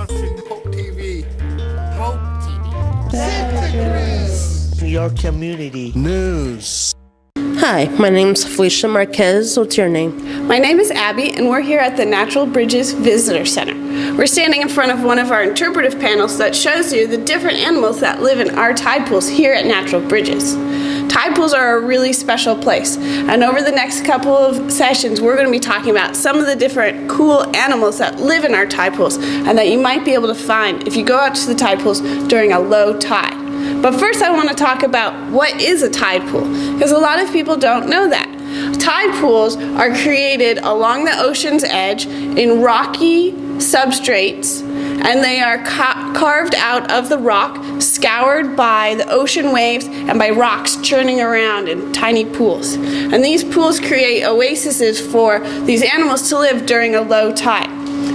watching Hope TV. Hope TV. Your community News. Hi, my name's Felicia Marquez. What's your name? My name is Abby, and we're here at the Natural Bridges Visitor Center. We're standing in front of one of our interpretive panels that shows you the different animals that live in our tide pools here at Natural Bridges. Tide pools are a really special place, and over the next couple of sessions we're going to be talking about some of the different cool animals that live in our tide pools and that you might be able to find if you go out to the tide pools during a low tide. But first I want to talk about what is a tide pool, because a lot of people don't know that. Tide pools are created along the ocean's edge in rocky substrates, and they are carved out of the rock, scoured by the ocean waves and by rocks churning around in tiny pools. And these pools create oases for these animals to live during a low tide.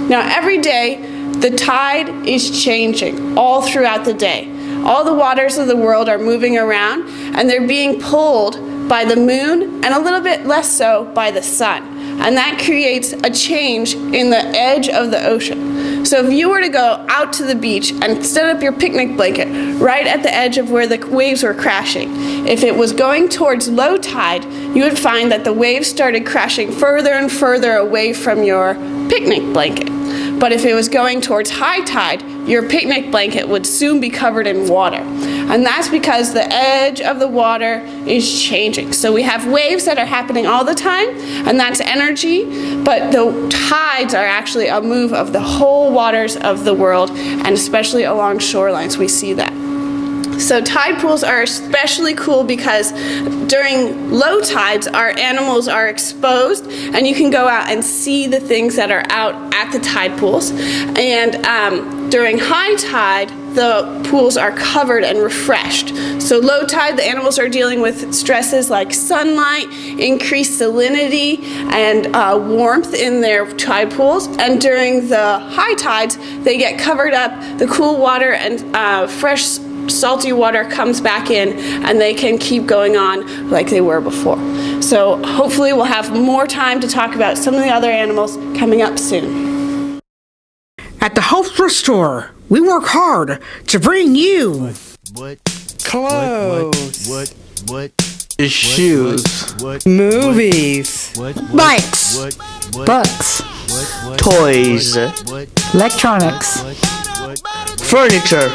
Now every day the tide is changing all throughout the day. All the waters of the world are moving around, and they're being pulled by the moon and a little bit less so by the sun. And that creates a change in the edge of the ocean. So if you were to go out to the beach and set up your picnic blanket right at the edge of where the waves were crashing, if it was going towards low tide, you would find that the waves started crashing further and further away from your picnic blanket. But if it was going towards high tide, your picnic blanket would soon be covered in water. And that's because the edge of the water is changing. So we have waves that are happening all the time, and that's energy, but the tides are actually a move of the whole waters of the world, and especially along shorelines we see that. So tide pools are especially cool because during low tides our animals are exposed, and you can go out and see the things that are out at the tide pools. And during high tide the pools are covered and refreshed. So low tide, the animals are dealing with stresses like sunlight, increased salinity, and warmth in their tide pools. And during the high tides they get covered up, the cool water and fresh salty water comes back in, and they can keep going on like they were before. So hopefully we'll have more time to talk about some of the other animals coming up soon. At the Hope Thrift Store, we work hard to bring you clothes, shoes, movies, bikes, books, toys, electronics, furniture,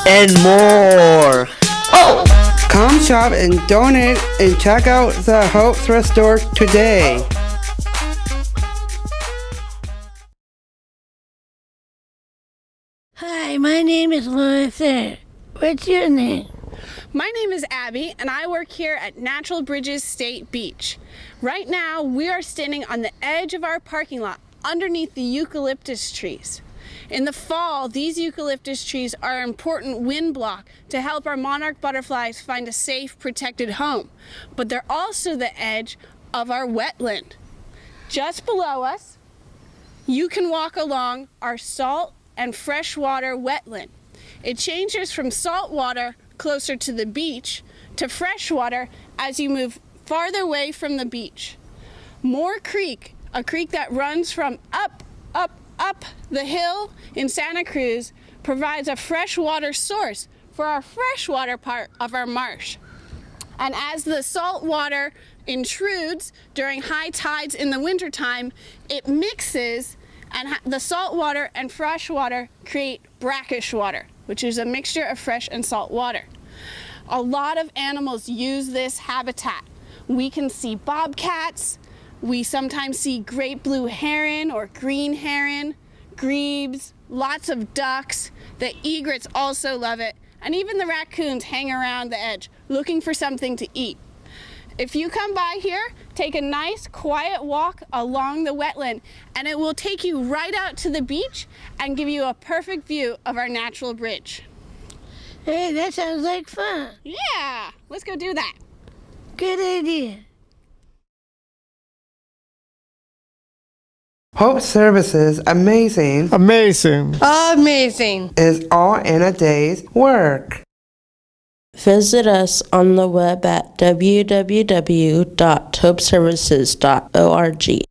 and more. Oh! Come shop and donate and check out the Hope Thrift Store today. Hi, my name is Melissa. What's your name? My name is Abby, and I work here at Natural Bridges State Beach. Right now we are standing on the edge of our parking lot underneath the eucalyptus trees. In the fall, these eucalyptus trees are an important wind block to help our monarch butterflies find a safe, protected home. But they're also the edge of our wetland. Just below us, you can walk along our salt and freshwater wetland. It changes from salt water closer to the beach to freshwater as you move farther away from the beach. Moore Creek, a creek that runs from up the hill in Santa Cruz, provides a freshwater source for our freshwater part of our marsh. And as the salt water intrudes during high tides in the wintertime, it mixes, and the salt water and fresh water create brackish water, which is a mixture of fresh and salt water. A lot of animals use this habitat. We can see bobcats, we sometimes see great blue heron or green heron, grebes, lots of ducks. The egrets also love it, and even the raccoons hang around the edge looking for something to eat. If you come by here, take a nice quiet walk along the wetland, and it will take you right out to the beach and give you a perfect view of our natural bridge. Hey, that sounds like fun. Yeah, let's go do that. Good idea. Hope Services Amazing Amazing. is all in a day's work. Visit us on the web at www.hopeservices.org.